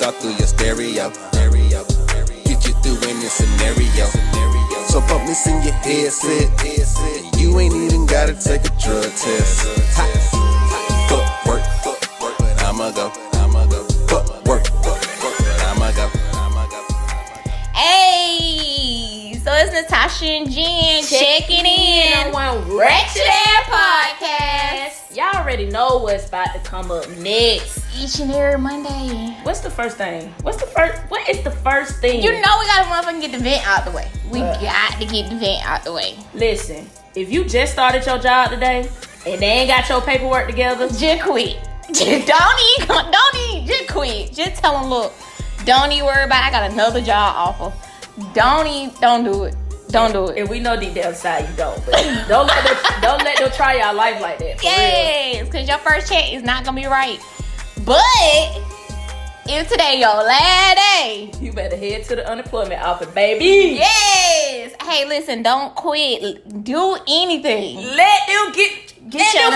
talk through your stereo. Get you through any scenario. So pump this in your headset. You ain't even gotta take a drug test. Fuck work, but I'ma go. Fuck work, but I'ma go. Hey, so it's Natasha and Jen checking in on one Wretched Podcast. Y'all already know what's about to come up next. Each and every Monday. What's the first thing? What is the first thing? You know we gotta motherfucking get the vent out the way. We got to get the vent out the way. Listen, if you just started your job today and they ain't got your paperwork together, just quit. Don't even, just quit. Just tell them, look, don't even worry about it. I got another job offer. Don't do it. Don't do it. And we know deep down inside you don't. But don't let them try your life like that. Yes, because your first check is not gonna be right. But if today your last day, you better head to the unemployment office, baby. Yes. Hey, listen, don't quit. Do anything. Let them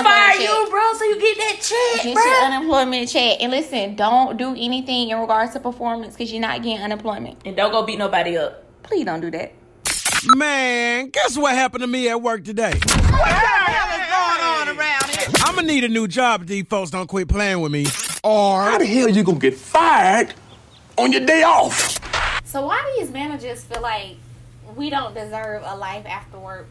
fire you, bro, so you get that check, Get bro. your unemployment check. And listen, don't do anything in regards to performance because you're not getting unemployment. And don't go beat nobody up. Please don't do that. Man, guess what happened to me at work today? What the hell is going on around here? I'm gonna need a new job if these folks don't quit playing with me. Or How the hell you gonna get fired on your day off? So why do these managers feel like we don't deserve a life after work?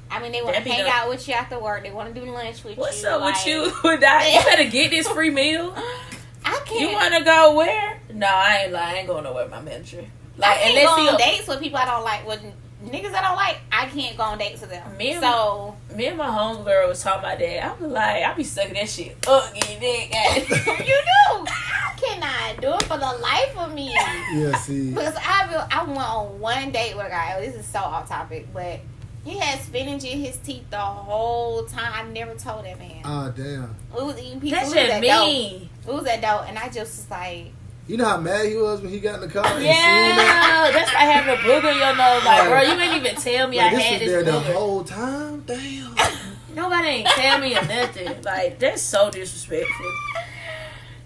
I mean, they want to hang out with you after work. They want to do lunch with you. What's up with you? You better get this free meal. I can't. You want to go where? No, I ain't lying. I ain't going nowhere with my manager. Like, I can't go on dates with people I don't like. With niggas I don't like, I can't go on dates with them. Me and my homegirl was talking about that. I was like, I be sucking that shit up, getting that. You do. I cannot do it for the life of me. Yeah, see. Because I went on one date with a guy. This is so off topic, but he had spinach in his teeth the whole time. I never told that man. Oh, damn. We was eating pizza. That's just me. We was at dope, and I just was like. You know how mad he was when he got in the car? Yeah, that's like having a booger in your nose. Like, bro, you ain't even tell me like, I had this there booger. the whole time? Damn. Nobody ain't tell me or nothing. Like, that's so disrespectful.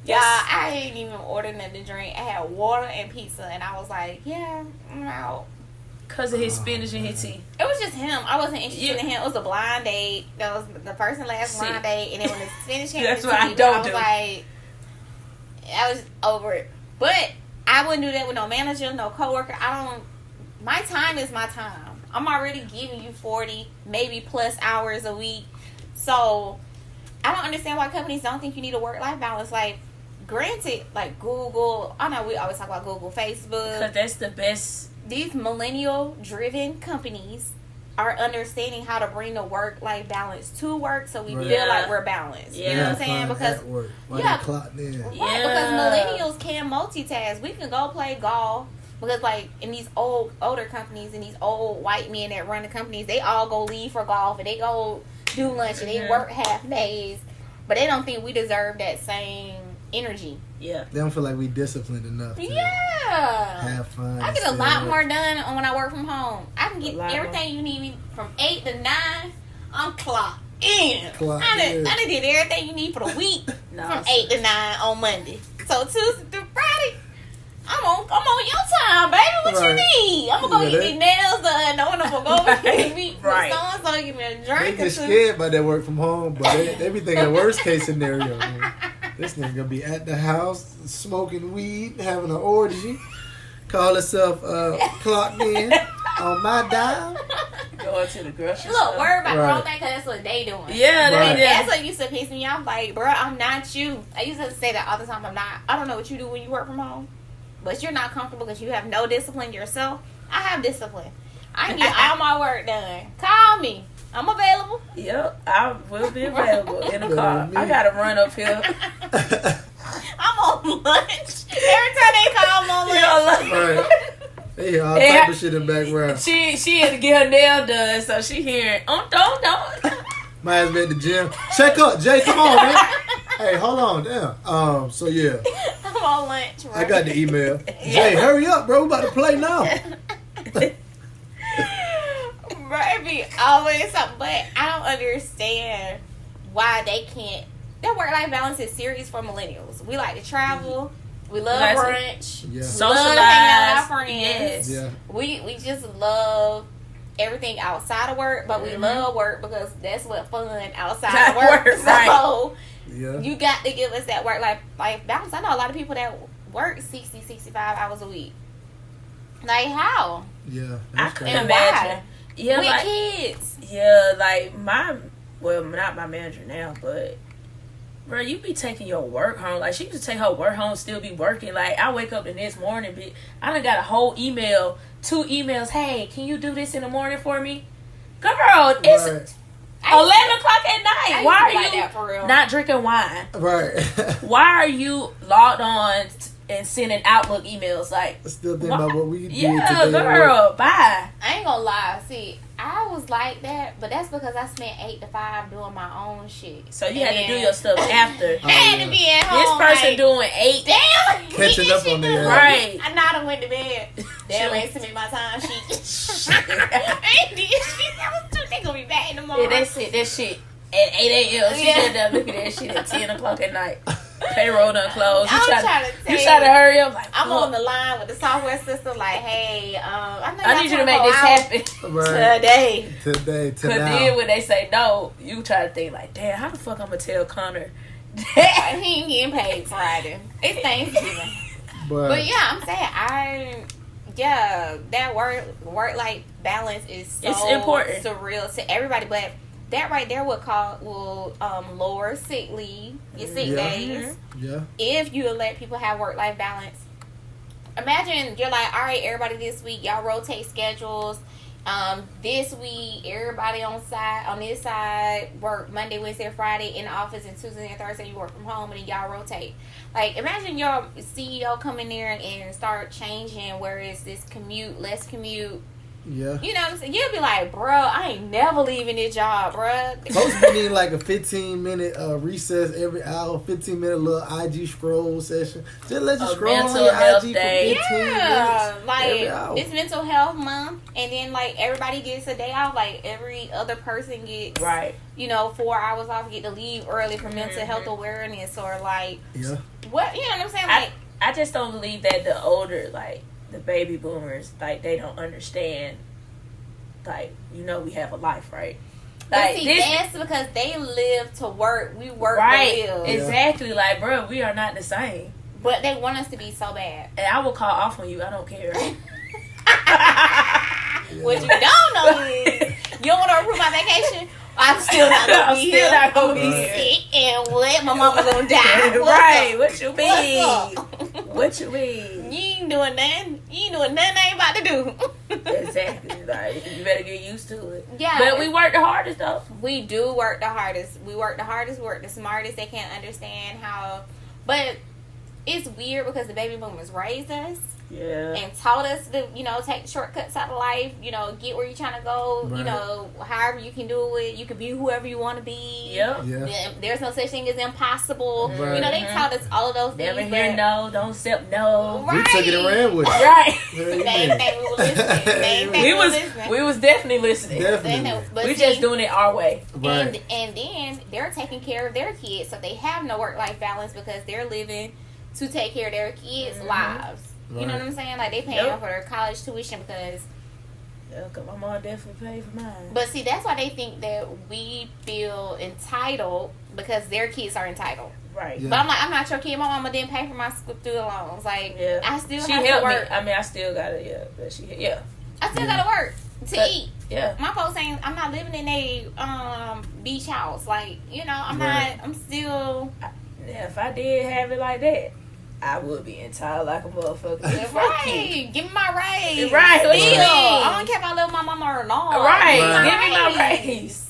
Yeah, I ain't even ordered nothing to drink. I had water and pizza, and I was like, yeah, I'm out. Because of his spinach and his tea. It was just him. I wasn't interested in him. It was a blind date. That was the first and last blind date. And then when the spinach came that's to what I me, don't I was do. like, I was over it. But I wouldn't do that with no manager, no coworker. My time is my time. I'm already giving you 40, maybe plus hours a week. So I don't understand why companies don't think you need a work-life balance. Like, granted, like Google, I know we always talk about Google, Facebook. Because that's the best. These millennial-driven companies are understanding how to bring the work-life balance to work, so we feel like we're balanced. Yeah. You know what I'm saying? Because at work. While yeah, they clocked in. right, because millennials can multitask. We can go play golf because, like, in these older companies and these old white men that run the companies, they all go leave for golf and they go do lunch and they work half days, but they don't think we deserve that same energy. Yeah. They don't feel like we disciplined enough to have fun. I get a lot more done when I work from home. I can get everything you need me from 8 to 9. I'm clocked in. I done did everything you need for the week from 8 to 9 on Monday. So Tuesday through Friday, I'm on your time, baby. What you need? I'm gonna go get these nails done. Knowing I'm gonna go over and meet so give me a drink. They get scared by that work from home, but they be thinking worst case scenario. Man. This nigga gonna be at the house smoking weed, having an orgy, call herself clocked in on my dime. Going to the grocery store. Look, worry about the wrong thing because that's what they doing. Yeah, that's what used to piss me off. Like, bro, I'm not you. I used to say that all the time. I don't know what you do when you work from home, but you're not comfortable because you have no discipline yourself. I have discipline. I can get all my work done. Call me. I'm available. Yep, I will be available in the car. I gotta run up here. I'm on lunch. Every time they call, I'm on lunch. Right. They hear all type of shit in the background. She had to get her nail done, so she hearing, don't. My ass been at the gym. Check up, Jay. Come on, man. Hey, hold on, damn. So yeah. I'm on lunch. Bro. I got the email. Jay, hurry up, bro. We about to play now. Bro, it be always something, but I don't understand why they can't. That work-life balance is serious for millennials. We like to travel. We love brunch. Yeah. Socialize. Love hanging out with our friends. Yes. Yeah. We just love everything outside of work, but we love work because that's what fun outside of work. So you got to give us that work-life balance. I know a lot of people that work 60, 65 hours a week. Like, how? Yeah. I couldn't And imagine. why? Yeah, With like kids. yeah, like not my manager now, but bro, you be taking your work home. Like, she used to take her work home, still be working. Like, I wake up the next morning, I done got a whole email, 2 emails. Hey, can you do this in the morning for me? Girl, it's 11 o'clock at night. Why are you that for real. not drinking wine? Right. Why are you logged on and sending Outlook emails? Like, Still thinking about what we did yeah, today. girl, bye. I ain't gonna lie. See, I was like that, but that's because I spent 8 to 5 doing my own shit. So you had to do your stuff after. I had to be at home. This person like, doing 8. Damn, Catching up on the Right. I know I went to bed. Damn, ain't sent me my time sheet. I ain't did shit. That was too. They gonna be back in the morning. Yeah, that shit at 8 a.m. She ended up looking at that shit at 10 o'clock at night. Payroll done closed. You try to hurry up. Like, I'm on the line with the software system. Like, hey, I need you to make this happen today. Today. Because then when they say no, you try to think like, damn, how the fuck I'm gonna tell Connor? He ain't getting paid Friday. It's Thanksgiving. But yeah, I'm saying that work life balance is so it's important, surreal to everybody. But that right there will lower sick leave, your sick days. Yeah. If you let people have work life balance. Imagine you're like, all right, everybody this week y'all rotate schedules. This week everybody on this side work Monday, Wednesday, Friday in the office, and Tuesday and Thursday you work from home, and then y'all rotate. Like, imagine your CEO come in there and start changing where it's this commute, less commute. Yeah. You know what I'm saying? You'll be like, bro, I ain't never leaving this job, bro. Folks be needing like a 15-minute recess every hour, 15-minute little IG scroll session. Just let you scroll on your IG day. for 15 minutes. Like, it's mental health month, and then like everybody gets a day off. Like, every other person gets 4 hours off, get to leave early for mental health awareness, or like what, you know what I'm saying? Like, I just don't believe that the older, like the baby boomers, like they don't understand, like, you know, we have a life, right? Like, see, that's because they live to work. We work to live. Exactly. Like, bro, we are not the same. But they want us to be so bad. And I will call off on you. I don't care. What you don't know is, you don't want to approve my vacation? I'm still not gonna be here. Not gonna be here. And what? My mama gonna die. Right. What you mean? What you mean? You ain't doing nothing. You ain't doing nothing I ain't about to do. Exactly. Like, you better get used to it. Yeah. But we work the hardest, though. We do work the hardest. We work the hardest. We work the smartest. They can't understand how. But it's weird because the baby boomers raised us. Yeah. And taught us to, take the shortcuts out of life, get where you're trying to go, however you can do it. You can be whoever you want to be. Yep. Yeah. There's no such thing as impossible. Right. They taught us all of those things. Never hear no, don't accept no. Right. We took it and ran with it. Right. They didn't think we were listening. They didn't think we were listening. We was definitely listening. Definitely. But we just doing it our way. Right. And then they're taking care of their kids, so they have no work-life balance because they're living to take care of their kids' lives. Right. You know what I'm saying? Like, they paying for their college tuition because... Yeah, because my mom definitely paid for mine. But see, that's why they think that we feel entitled because their kids are entitled. Right. Yeah. But I'm like, I'm not your kid. My mama didn't pay for my student loans. Like, I still she have helped to work. me. I mean, I still got it, but I still got to work to eat. Yeah. My folks saying I'm not living in a beach house. Like, I'm Right. not, I'm still... If I did have it like that, I would be entitled like a motherfucker. Right. Give me my raise. Right. Still. What you mean? I don't care if I live with my mama or not. Right. Right. Give me my raise.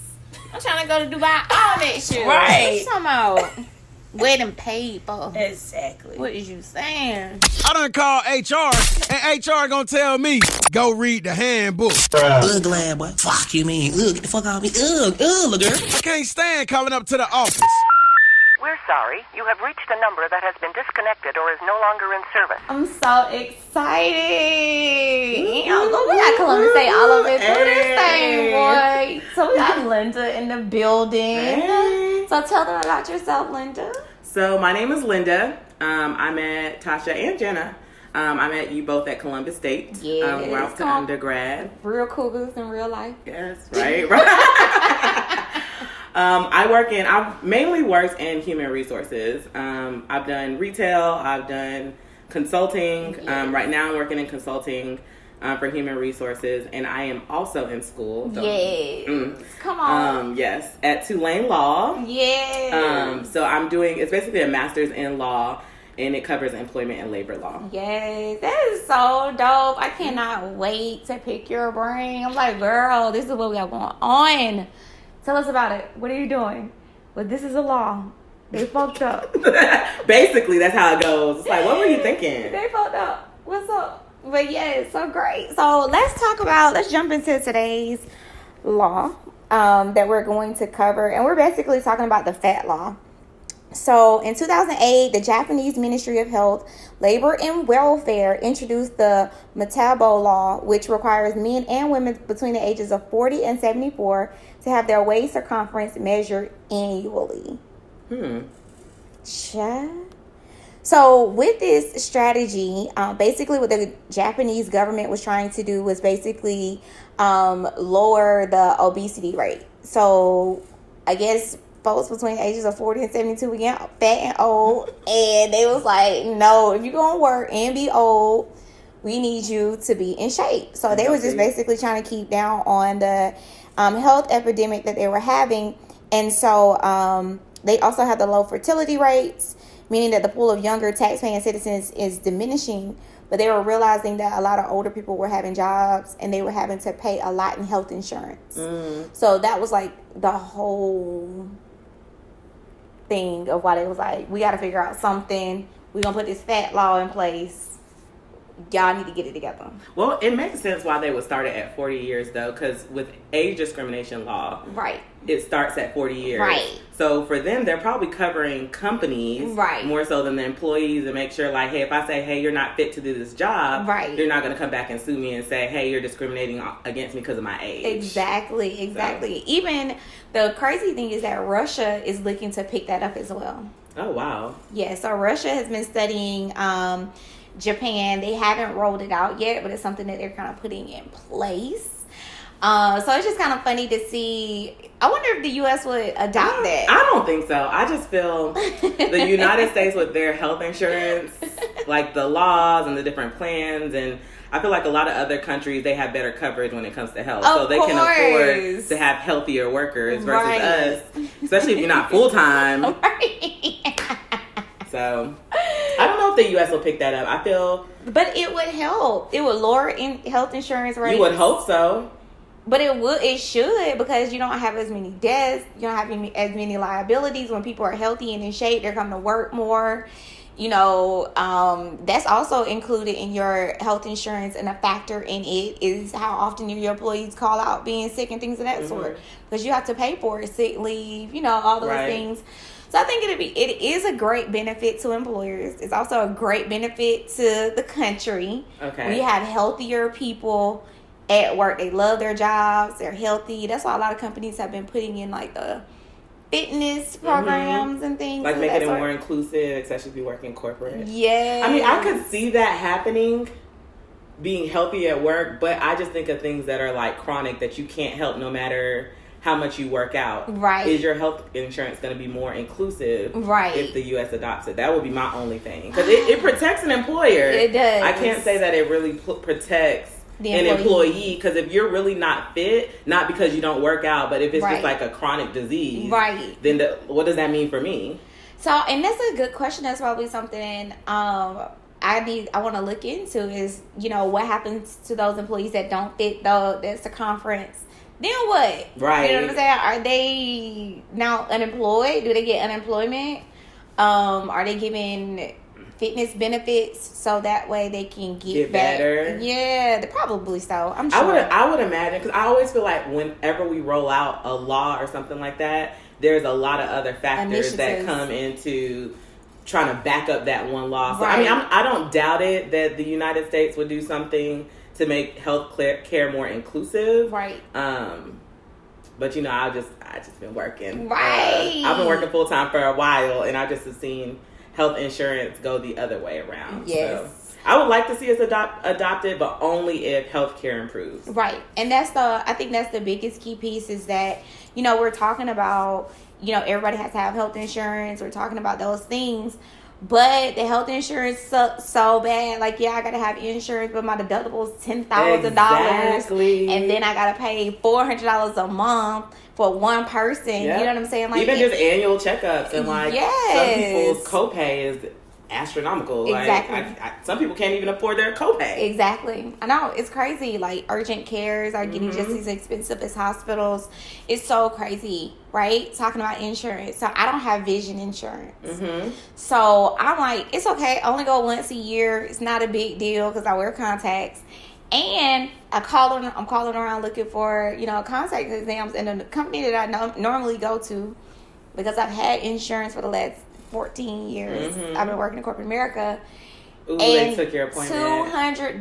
I'm trying to go to Dubai all next year. Right. What you talking about? Wedding paper. Exactly. What is you saying? I done called HR, and HR gonna tell me, go read the handbook. Ugh, glad boy. Fuck you, mean. Ugh, get the fuck out of me. Ugh, girl. I can't stand coming up to the office. We're sorry. You have reached a number that has been disconnected or is no longer in service. I'm so excited. We got Columbus Day all over it. Do this thing, boy. So we got Linda in the building. So tell them about yourself, Linda. So my name is Linda. I met Tasha and Jenna. I met you both at Columbus State. Yeah. Where I was to undergrad. Real cougars in real life. Yes, right. I've mainly worked in human resources. I've done retail. I've done consulting. Yes. Right now I'm working in consulting for human resources, and I am also in school. So, yes. Come on. Yes, at Tulane Law. Yes. So I'm doing, it's basically a master's in law, and it covers employment and labor law. Yes, that is so dope. I cannot wait to pick your brain. I'm like, girl, this is what we got going on. Tell us about it. What are you doing? Well, this is a law. They fucked up. Basically, that's how it goes. It's like, what were you thinking? They fucked up. What's up? But yeah, it's so great. So let's jump into today's law that we're going to cover. And we're basically talking about the fat law. So in 2008, the Japanese Ministry of Health, Labor and Welfare introduced the Metabo Law, which requires men and women between the ages of 40 and 74 to have their waist circumference measured annually. So with this strategy, basically what the Japanese government was trying to do was basically lower the obesity rate. So I guess folks between the ages of 40 and 72 again, fat and old, and they was like, no, if you're gonna work and be old, we need you to be in shape. So they was just basically trying to keep down on the health epidemic that they were having. And so they also have the low fertility rates, meaning that the pool of younger taxpaying citizens is diminishing. But they were realizing that a lot of older people were having jobs and they were having to pay a lot in health insurance. So that was like the whole thing of why they was like, we got to figure out something. We're going to put this fat law in place. Y'all need to get it together. Well, it makes sense why they would start it at 40 years, though, because with age discrimination law, right, it starts at 40 years. Right. So for them, they're probably covering companies right, more so than the employees, and make sure, like, hey, if I say, hey, you're not fit to do this job, right, you're not going to come back and sue me and say, hey, you're discriminating against me because of my age. Exactly. So. Even the crazy thing is that Russia is looking to pick that up as well. Oh, wow. Yeah, so Russia has been studying Japan. They haven't rolled it out yet, but it's something that they're kind of putting in place. So it's just kind of funny to see. I wonder if the U.S. would adopt that. I don't think so. I just feel the United States with their health insurance, like the laws and the different plans, and I feel like a lot of other countries, they have better coverage when it comes to health. So they can afford to have healthier workers versus us, especially if you're not full-time. So I don't know if the U.S. will pick that up. I feel... But it would help. It would lower health insurance rates. You would hope so. But it should, because you don't have as many deaths. You don't have as many liabilities. When people are healthy and in shape, they're coming to work more. You know, that's also included in your health insurance, and a factor in it is how often your employees call out being sick and things of that sort. Because you have to pay for it, sick leave, you know, all those things. So I think it is a great benefit to employers. It's also a great benefit to the country. Okay. We have healthier people at work. They love their jobs. They're healthy. That's why a lot of companies have been putting in like the fitness programs and things. Like making it more inclusive, especially if you work in corporate. Yeah. I mean, I could see that happening, being healthy at work, but I just think of things that are like chronic that you can't help no matter how much you work out. Right. Is your health insurance going to be more inclusive? Right. If the U.S. adopts it? That would be my only thing. Because it protects an employer. It does. I can't say that it really protects an employee. Because if you're really not fit, not because you don't work out, but if it's just like a chronic disease, then what does that mean for me? So, and that's a good question. That's probably something I want to look into is, you know, what happens to those employees that don't fit the circumference. Then what? Right. You know what I'm saying? Are they now unemployed? Do they get unemployment? Are they given fitness benefits so that way they can get better? Yeah, probably so. I'm sure. I would imagine, because I always feel like whenever we roll out a law or something like that, there's a lot of other factors that come into trying to back up that one law. So, I mean, I don't doubt it that the United States would do something to make health care more inclusive. Right. But, you know, I just been working. Right. I've been working full time for a while, and I just have seen health insurance go the other way around. Yes. So I would like to see us adopt it, but only if healthcare improves. Right. And I think that's the biggest key piece is that, we're talking about, everybody has to have health insurance. We're talking about those things. But the health insurance sucks so bad. Like, yeah, I got to have insurance, but my deductible is $10,000. Exactly. And then I got to pay $400 a month for one person. Yep. You know what I'm saying? Like, even just annual checkups and like some people's copay is astronomical. Exactly. Like, some people can't even afford their copay. Exactly. I know. It's crazy. Like, urgent cares are getting just as expensive as hospitals. It's so crazy, right? Talking about insurance. So, I don't have vision insurance. So, I'm like, it's okay. I only go once a year. It's not a big deal because I wear contacts. And I'm calling around looking for, contact exams. And the company that I normally go to, because I've had insurance for the last 14 years. I've been working in corporate America. Ooh, they took your appointment.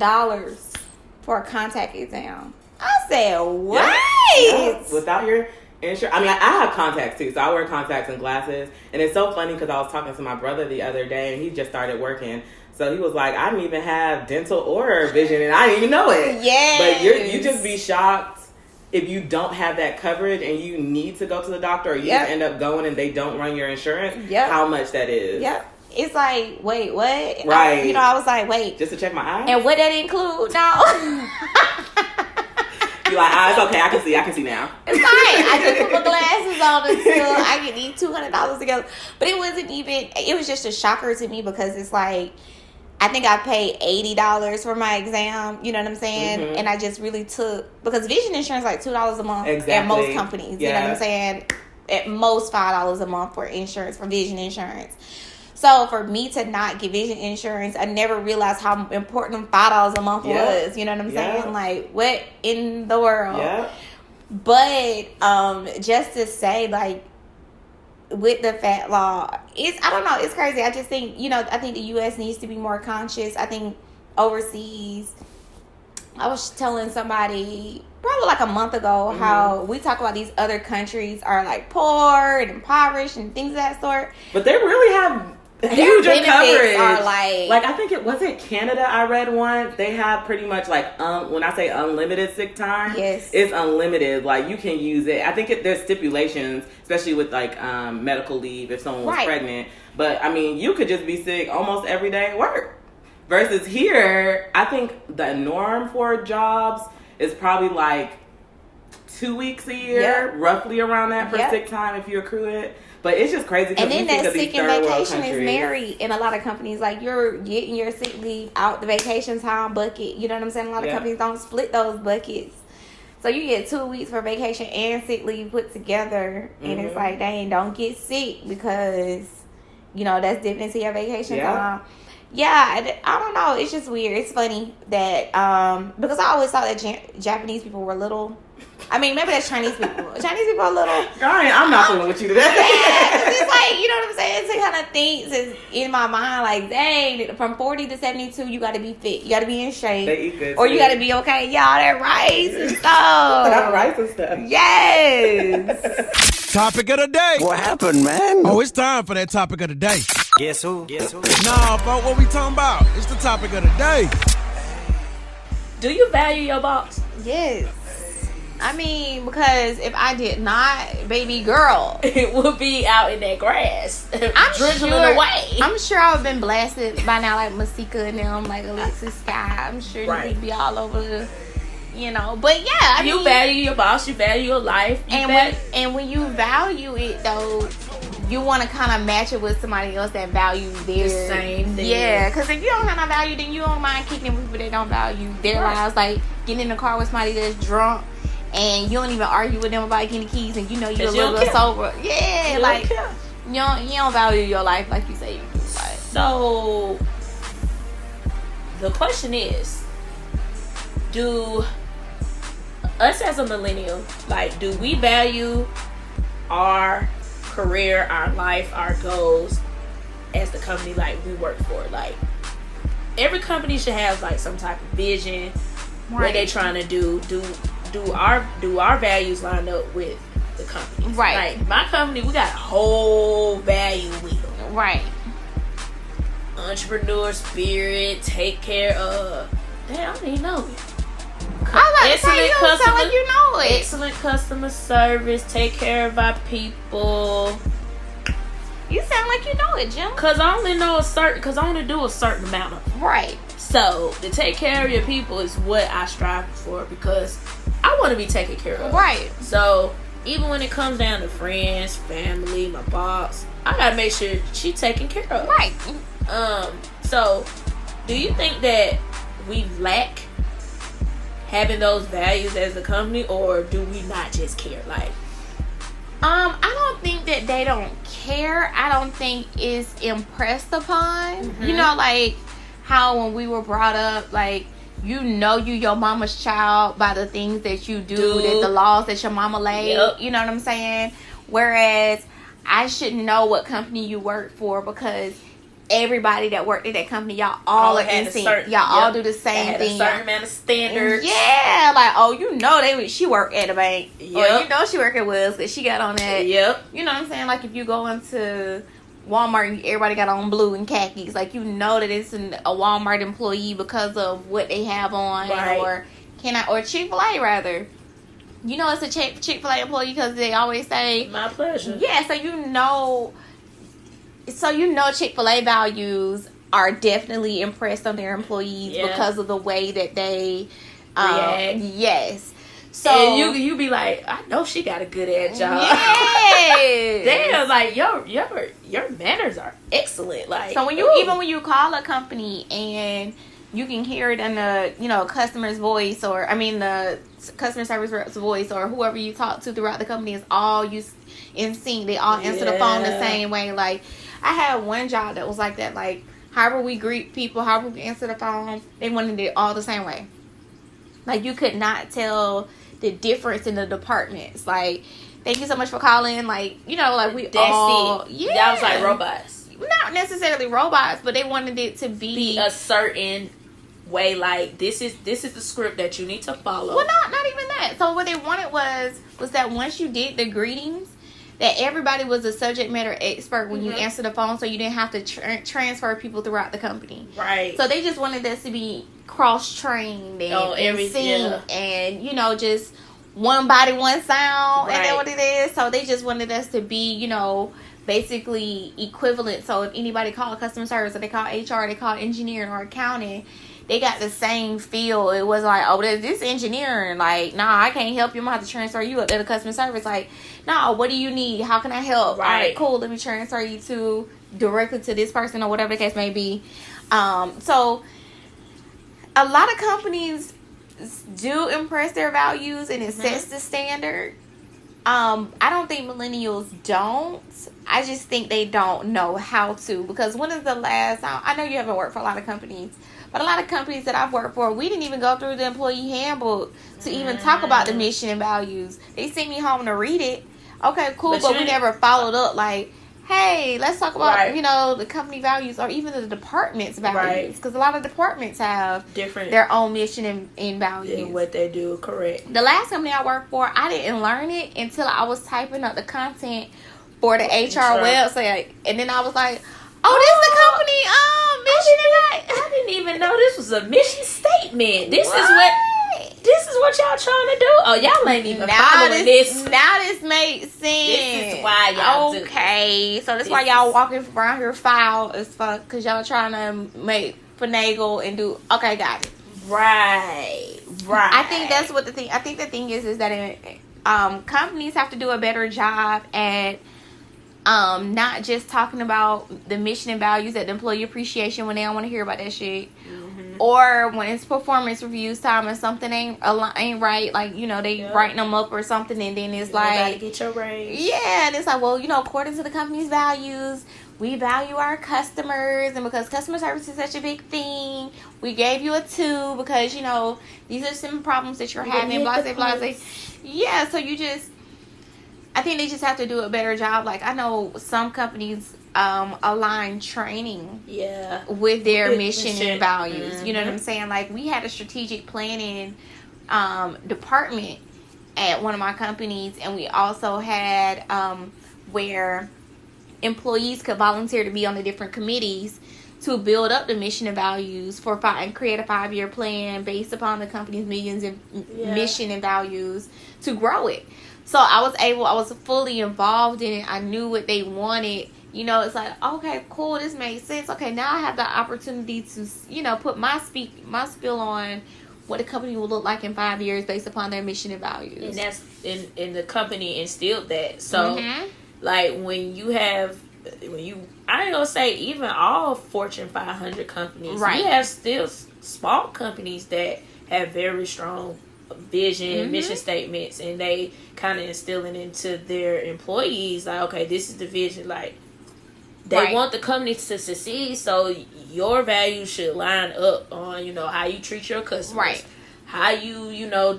$200 for a contact exam. I said, what? Yeah. Without your insurance. I mean, I have contacts too, so I wear contacts and glasses. And it's so funny because I was talking to my brother the other day, and he just started working. So he was like, I didn't even have dental or vision, and I didn't even know it. Yes. But you just be shocked if you don't have that coverage and you need to go to the doctor, or you just end up going and they don't run your insurance, how much that is. Yep. It's like, wait, what? Right. I was like, wait. Just to check my eyes? And what that include? No. You're like, it's okay. I can see now. It's fine. I just put my glasses on until I get these $200 together. But it was just a shocker to me because it's like, I think I paid $80 for my exam. You know what I'm saying? And I just really took, because vision insurance is like $2 a month at most companies. You know what I'm saying? At most $5 a month for insurance, for vision insurance. So for me to not get vision insurance, I never realized how important $5 a month was. You know what I'm saying? Like, what in the world? Yeah. But just to say, like, with the fat law, I don't know, it's crazy. I just think, I think the U.S. needs to be more conscious. I think overseas, I was telling somebody probably like a month ago how we talk about these other countries are like poor and impoverished and things of that sort. But they really have huge coverage. Are like I think it wasn't Canada. I read once they have pretty much like when I say unlimited sick time, it's unlimited. Like you can use it. I think there's stipulations, especially with like medical leave if someone was pregnant. But I mean, you could just be sick almost every day at work. Versus here, I think the norm for jobs is probably like 2 weeks a year, roughly around that for sick time if you accrue it. But it's just crazy because and then that sick and vacation is married in a lot of companies. Like you're getting your sick leave out the vacation time bucket. You know what I'm saying? A lot of companies don't split those buckets. So you get 2 weeks for vacation and sick leave put together. And it's like, dang, don't get sick because, that's dipping into your vacation time. Yeah, I don't know. It's just weird. It's funny that, because I always thought that Japanese people were little. I mean, maybe that's Chinese people. Chinese people are little. I'm not fooling with you today. It's like, you know what I'm saying? It's the kind of things is in my mind, like, dang, from 40 to 72, you got to be fit. You got to be in shape. They eat good. Or you got to be okay. Y'all, that rice and stuff. That rice and stuff. Yes. Topic of the day. What happened, man? Oh, it's time for that topic of the day. Guess who? Nah, folks, what we talking about? It's the topic of the day. Do you value your boss? Yes. I mean, because if I did not, baby girl, it would be out in that grass, drizzling away. I'm sure I would have been blasted by now, like Masika and them, like Alexis Sky. I'm sure they'd be all over the, But yeah, I mean, value your boss, you value your life, when you value it though, you want to kind of match it with somebody else that values their same thing. Yeah, because if you don't have no value, then you don't mind kicking with people that don't value their lives, like getting in the car with somebody that's drunk. And you don't even argue with them about getting the keys, and you're a little bit sober. Yeah, you don't value your life like you say you do. Like. So the question is, do us as a millennial, like, do we value our career, our life, our goals as the company like we work for? Like, every company should have like some type of vision, what they trying to do. Do our values line up with the company? Right. Like my company, we got a whole value wheel. Right. entrepreneur spirit, take care of. Damn, I don't even know it. Sound like you know it. Excellent customer service, take care of our people. You sound like you know it, Jim. Cause I only do a certain amount of it. Right. So to take care of your people is what I strive for, because I want to be taken care of. Right. So even when it comes down to friends, family, my boss, I gotta make sure she's taken care of. Right. So do you think that we lack having those values as a company, or do we not just care? Like, I don't think that they don't care. I don't think it's impressed upon. Mm-hmm. You know, like how when we were brought up, like, you know, you your mama's child by the things that you do. That the laws that your mama laid. Yep. You know what I'm saying? Whereas I should know what company you work for, because everybody that worked at that company, y'all all are in sync. Y'all all do the same thing. A certain amount of standards. Yeah, like, oh, you know, she worked at a bank. Yep. Or you know she worked at Wells because she got on that. Yep. You know what I'm saying? Like, if you go into Walmart, everybody got on blue and khakis. Like, you know that it's a Walmart employee because of what they have on. Right. Or Chick-fil-A rather. You know it's a Chick-fil-A employee because they always say, my pleasure. Yeah, so you know Chick-fil-A values are definitely impressed on their employees because of the way that they react. Yes. So and you be like, I know she got a good ass job. Yes. Damn, like your manners are excellent. Like, so when you call a company and you can hear it in the customer's voice, or the customer service rep's voice, or whoever you talk to throughout the company is all you in sync. They all answer the phone the same way. Like, I had one job that was like that. Like, however we greet people, however we answer the phone, they wanted it all the same way. Like, you could not tell the difference in the departments. Like, thank you so much for calling. Like, like we that's all. it. Yeah. That was like robots. Not necessarily robots, but they wanted it to be a certain way. Like, this is the script that you need to follow. Well, not even that. So what they wanted was that once you did the greetings, that everybody was a subject matter expert when you answer the phone, so you didn't have to transfer people throughout the company. Right. So they just wanted us to be cross-trained and sync and, just one body, one sound. Right. And that's what it is. So they just wanted us to be, basically equivalent. So if anybody called customer service, or they call HR, they call engineering or accounting, they got the same feel. It was like, oh, this engineering. Like, nah, I can't help you. I'm going to have to transfer you up to the customer service. Like, nah, what do you need? How can I help? Right. All right, cool. Let me transfer you directly to this person, or whatever the case may be. So a lot of companies do impress their values, and it sets the standard. I don't think millennials don't. I just think they don't know how to. Because when is the last time? I know you haven't worked for a lot of companies, but a lot of companies that I've worked for, we didn't even go through the employee handbook to even talk about the mission and values. They sent me home to read it. Okay, cool, but we never followed up like, hey, let's talk about, the company values, or even the department's values. Because a lot of departments have different their own mission and values. And what they do, correct. The last company I worked for, I didn't learn it until I was typing up the content for the HR website. And then I was like, oh, this is the company mission and I didn't even know this was a mission statement. This is what y'all trying to do. Oh, y'all ain't even following this. Now this makes sense. This is why y'all do. Okay, so that's why y'all walking around here foul as fuck, because y'all trying to finagle and do. Okay, got it. Right. I think that's what the thing. I think the thing is that companies have to do a better job at not just talking about the mission and values at the employee appreciation when they don't want to hear about that shit. Or when it's performance reviews time and something ain't right, like, they writing them up or something, and then it's like, gotta get your raise. Yeah, and it's like, well, according to the company's values, we value our customers, and because customer service is such a big thing, we gave you a 2 because, these are some problems that you're having, blah, blah, blah. Yeah, so I think they just have to do a better job. Like, I know some companies align training with their mission and values. You know what I'm saying? Like, we had a strategic planning department at one of my companies, and we also had where employees could volunteer to be on the different committees to build up the mission and values and create a 5-year plan based upon the company's mission and values to grow it. So I was fully involved in it. I knew what they wanted. You know, it's like, okay, cool, this makes sense. Okay, now I have the opportunity to, you know, put my spill on what the company will look like in 5 years based upon their mission and values. And that's in the company instilled that. So, like, I ain't gonna say even all Fortune 500 companies. Right. You have still small companies that have very strong vision, mission statements, and they kind of instilling into their employees, like, okay, this is the vision. Like, they want the company to succeed, so your values should line up on, you know, how you treat your customers, how you know,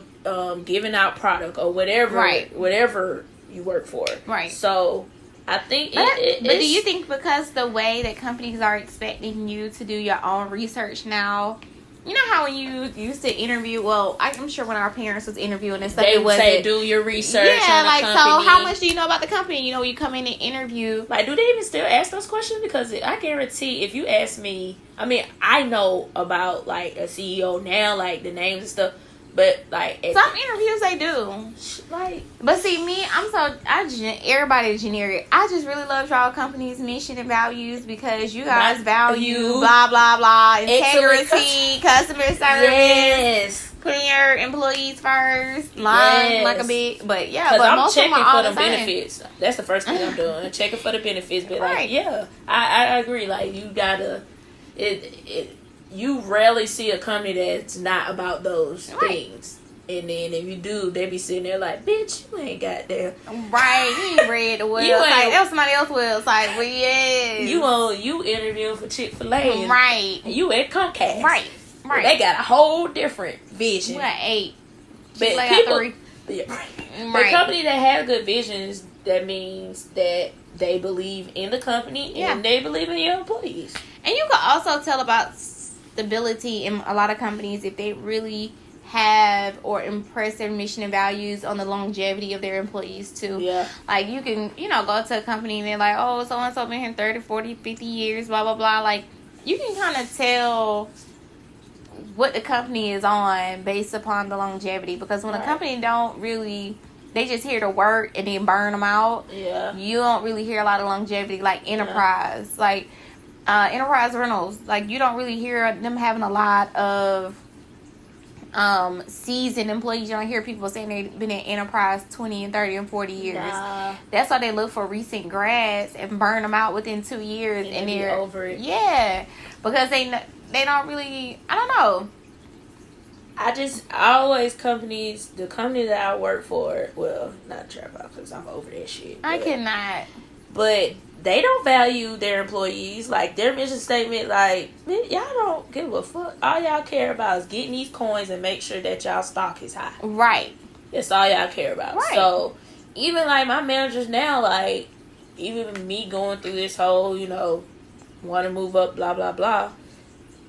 giving out product or whatever you work for. Right. So I think but do you think because the way that companies are expecting you to do your own research now, you know how when you used to interview, well, I'm sure when our parents was interviewing and stuff, they would say, do your research on the company. So how much do you know about the company? You know, when you come in and interview. Like, do they even still ask those questions? Because I guarantee if you ask me, I mean, I know about, like, a CEO now, like, the names and stuff. But, like, some interviews they do. Like, but see, me, everybody's generic. I just really love y'all company's mission and values because you guys value blah blah blah, integrity, customer service, putting your employees first, lying like a bitch. But yeah, but I'm checking for the benefits. That's the first thing I'm doing. Checking for the benefits. But like, yeah, I agree. Like, you gotta you rarely see a company that's not about those things. And then if you do, they be sitting there like, bitch, you ain't got there. Right, you ain't read the website. That was somebody else's website. Well, yes. You interviewing for Chick-fil-A. Right. And you at Comcast. Right. They got a whole different vision. What, 8? But people, the company that have good visions, that means that they believe in the company and they believe in your employees. And you can also tell about stability in a lot of companies if they really have or impress their mission and values on the longevity of their employees too. Yeah. Like, you can, you know, go to a company and they're like, oh, so-and-so been here 30, 40, 50 years, blah, blah, blah. Like, you can kind of tell what the company is on based upon the longevity. Because when a company don't really, they just here to work and then burn them out. Yeah. You don't really hear a lot of longevity, like Enterprise. Like, Enterprise Rentals, like, you don't really hear them having a lot of seasoned employees. You don't hear people saying they've been in Enterprise 20 and 30 and 40 years. Nah. That's why they look for recent grads and burn them out within 2 years, and they're over it. Yeah, because they don't really, I don't know. The company that I work for, well, not Trap House because I'm over that shit. I cannot. But they don't value their employees. Like, their mission statement, like, man, y'all don't give a fuck. All y'all care about is getting these coins and make sure that y'all stock is high. Right. That's all y'all care about. Right. So, even, like, my managers now, like, even me going through this whole, you know, want to move up, blah, blah, blah.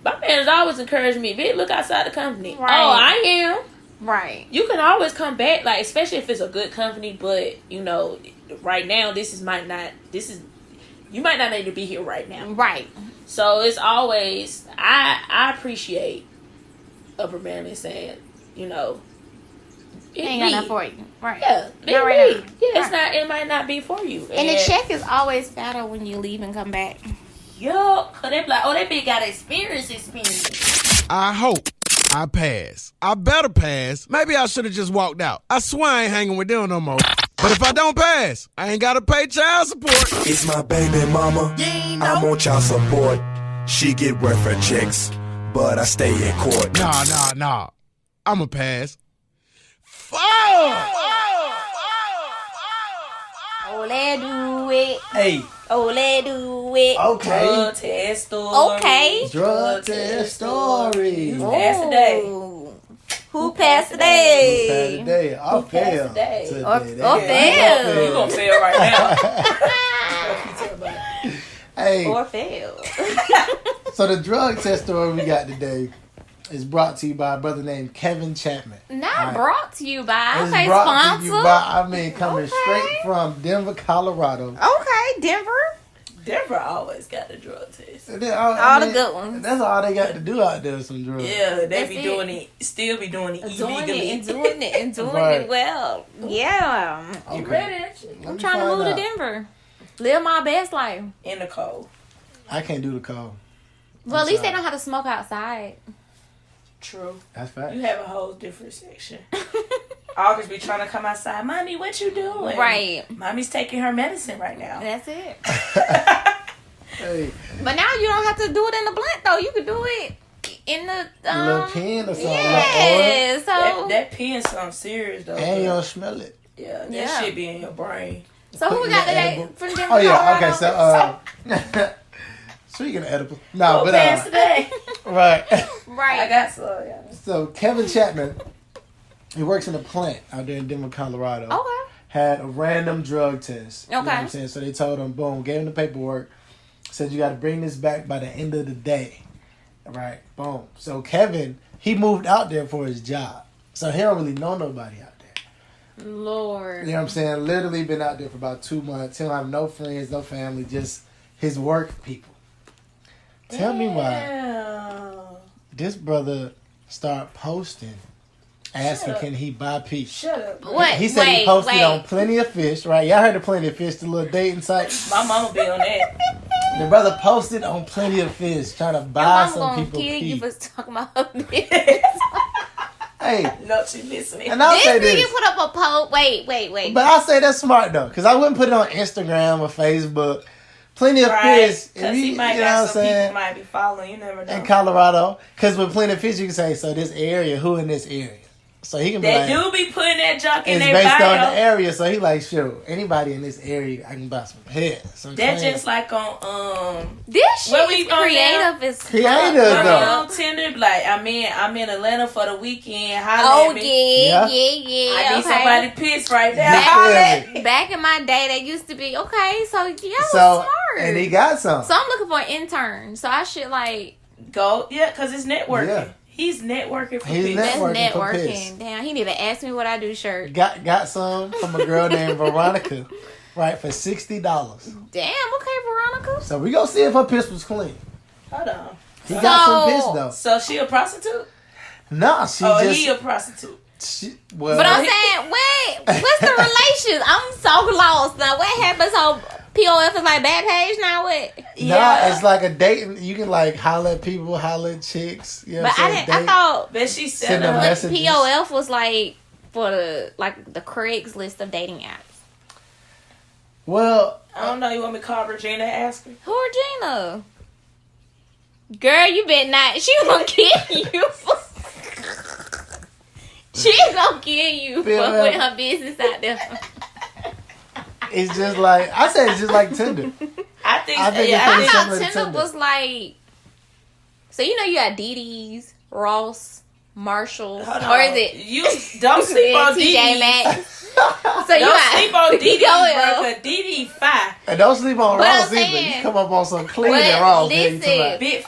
My managers always encourage me, bitch, look outside the company. Right. Oh, I am. Right. You can always come back, like, especially if it's a good company, but, you know, right now, you might not need to be here right now. Right. So it's always, I appreciate upper management saying, you know, ain't got nothing for you. Right. Yeah. Not right now. Yeah, it might not be for you. And the check is always fatter when you leave and come back. Yup. Cause they be like, oh, that bitch got experience. I hope I pass. I better pass. Maybe I should have just walked out. I swear I ain't hanging with them no more. But if I don't pass, I ain't gotta pay child support. It's my baby mama. I'm on child support. She get welfare checks, but I stay in court. Nah. I'ma pass. Fuck! Ole do it. Hey. Ole do it. Okay. Drug test story. Okay. Drug test story. Who passed the day? Who passed the day? Who passed the day? I failed today. Or fail. You gonna fail right now. Hey. Or fail. So the drug test story we got today is brought to you by a brother named Kevin Chapman. Not brought to you by. It's brought to you by, coming straight from Denver, Colorado. Okay, Denver. Denver always got the drug test. All the good ones. That's all they got to do out there is some drugs. Yeah, they be doing it, still be doing it illegally. And doing it well. Yeah. You ready? I'm trying to move to Denver. Live my best life. In the cold. I can't do the cold. Well, at least they know how to smoke outside. True. That's fact. You have a whole different section. August be trying to come outside. Mommy, what you doing? Right. Mommy's taking her medicine right now. That's it. Hey. But now you don't have to do it in the blunt, though. You can do it in the little pen or something. Yeah, so that pen something serious, though. And you don't smell it. Yeah, that shit be in your brain. So who we got today from Denver? Oh, yeah. Colorado? Okay, so, speaking of edible. No, but, today. Right. Right. I got some, yeah. So, Kevin Chapman, he works in a plant out there in Denver, Colorado. Okay. Had a random drug test. Okay. You know what I'm saying? So, they told him, boom, gave him the paperwork, said you got to bring this back by the end of the day. Right. Boom. So, Kevin, he moved out there for his job. So, he don't really know nobody out there. Lord. You know what I'm saying? Literally been out there for about 2 months. He don't have no friends, no family, just his work people. Tell me why this brother start posting, asking can he buy peace. Shut up. What? He said he posted on Plenty of Fish, right? Y'all heard of Plenty of Fish, the little dating site? My mama be on that. The brother posted on Plenty of Fish, trying to buy some people kill peace. you for talking about her business. Hey. No, she listening. And I'll say This this. nigga put up a post. Wait. But I'll say that's smart, though, because I wouldn't put it on Instagram or Facebook. Plenty of Fish. Because he might got some people might be following. You never know. In Colorado. Because with Plenty of Fish, you can say, so this area, who in this area? So he can be they like, do be putting that junk in it's their based bio. on the area. So he like, sure, anybody in this area, I can buy some pets. That's just like on this shit is creative as fuck. Creative, though. though. On Tinder, like I'm in Atlanta for the weekend. Holla at me. Yeah. I need somebody pissed right now. Back in my day, they used to be okay. So yeah, so smart. and he got some. So I'm looking for an intern. So I should like go. Yeah, because it's networking. Yeah. He's networking for He's piss. networking for piss. Damn, he need to ask me what I do shirt. Got some from a girl named Veronica, right, for $60. Damn, okay, Veronica. So we gonna see if her piss was clean. Hold on. He got some piss though. So she a prostitute? Nah, he a prostitute. Well, but I'm saying, wait, what's the relations? I'm so lost now. What happens? So POF is like back page now. What? Nah, it's like a dating. You can like holler at people, holler at chicks. You know but I thought that she send them messages. POF was like for the Craigslist of dating apps. Well, I don't know. You want me to call Regina and ask her? Who Regina? Girl, you better not. She gonna kill you. She gonna kill you for putting her business out there. It's just like I said. It's just like Tinder. I thought Tinder was like. So you know you got DD's, Ross, Marshalls, or is it you don't sleep on TJ Maxx? So you don't sleep on DD, bro. DD fine. And don't sleep on Ross either. You come up on some clean and Ross. Listen,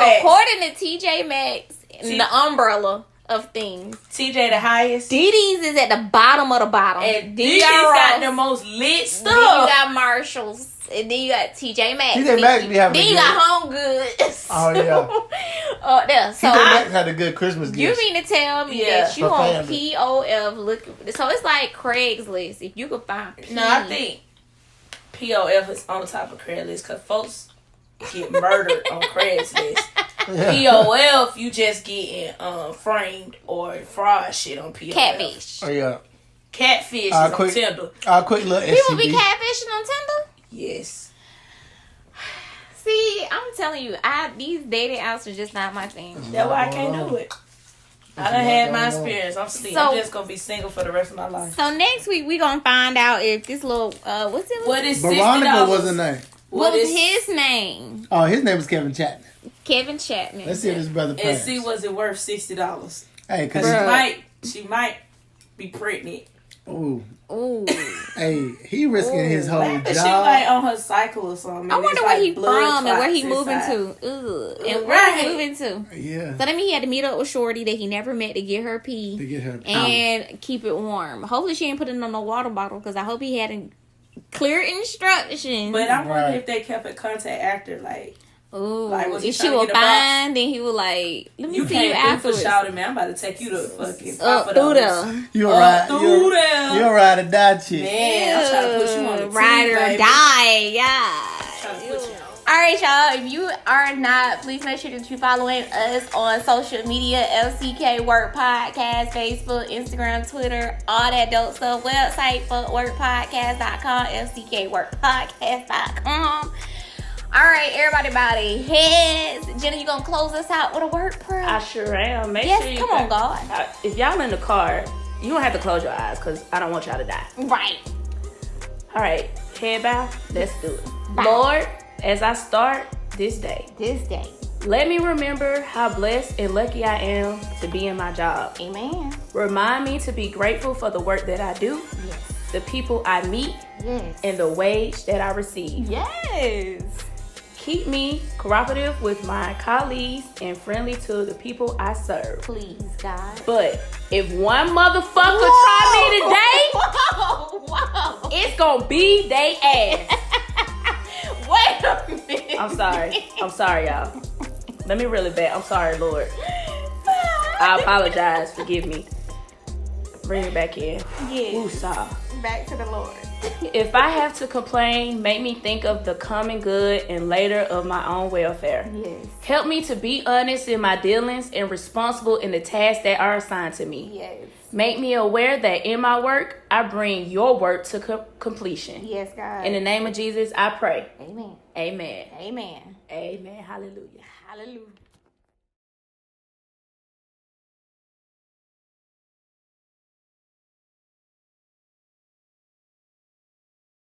according to TJ Maxx, the umbrella of things, TJ the highest. DD's is at the bottom of the bottom. And DD's got the most lit stuff. Then you got Marshalls. And then you got TJ Maxx. TJ Maxx be having. Then you got Home Goods. Oh yeah. There. So TJ Maxx had a good Christmas gift. You mean to tell me that you on POF looking? So it's like Craigslist. If you could find. No, I think POF is on top of Craigslist because folks get murdered on Craigslist. POF, you just getting framed or fraud shit on POF. Catfish. Oh yeah. Catfish is on Tinder. Quick little STD. People be catfishing on Tinder? Yes. See, I'm telling you, these dating apps are just not my thing. That's why I can't do it. I done had my experience. I'm just gonna be single for the rest of my life. So next week we gonna find out if this little what is Veronica was her name. What was his name? Oh, his name is Kevin Chapman. Kevin Chapman. Let's see if his brother and see was it worth $60. Hey, cause she might be pregnant. Ooh. Hey, he risking his whole job. She like on her cycle or something. I wonder where he from and where he moving to. And where he moving to. Yeah. So that means he had to meet up with Shorty that he never met to get her pee. And keep it warm. Hopefully she ain't putting it on no water bottle because I hope he hadn't clear instructions. But I wonder if they kept in contact after, like. Ooh, like, if she was fine, then he was like, "Let me see you afterwards." You can't man. I'm about to take you to fucking through there. You're a ride or die chick. Man, I'm trying to put you on the ride team, or baby. die, yeah. All right, y'all. If you are not, please make sure that you're following us on social media: LCK Work Podcast, Facebook, Instagram, Twitter, all that dope stuff. Website fuckworkpodcast.com, LCKWorkPodcast.com. All right, everybody, heads. Jenna, you gonna close us out with a word prayer? I sure am. Make yes, sure you come on, God. If y'all in the car, you don't have to close your eyes because I don't want y'all to die. Right. All right, head bow. Let's do it. Bye. Lord, as I start this day, let me remember how blessed and lucky I am to be in my job. Amen. Remind me to be grateful for the work that I do, the people I meet, and the wage that I receive. Yes. Keep me cooperative with my colleagues and friendly to the people I serve. Please, God. But if one motherfucker try me today, it's gonna be they ass. Wait a minute. I'm sorry, y'all. Let me reel it back. I'm sorry, Lord. I apologize. Forgive me. Bring it back in. Yes. Woosah. Back to the Lord. If I have to complain, make me think of the common good and later of my own welfare. Yes. Help me to be honest in my dealings and responsible in the tasks that are assigned to me. Yes. Make me aware that in my work, I bring your work to completion. Yes, God. In the name of Jesus, I pray. Amen. Amen. Amen. Amen. Hallelujah. Hallelujah.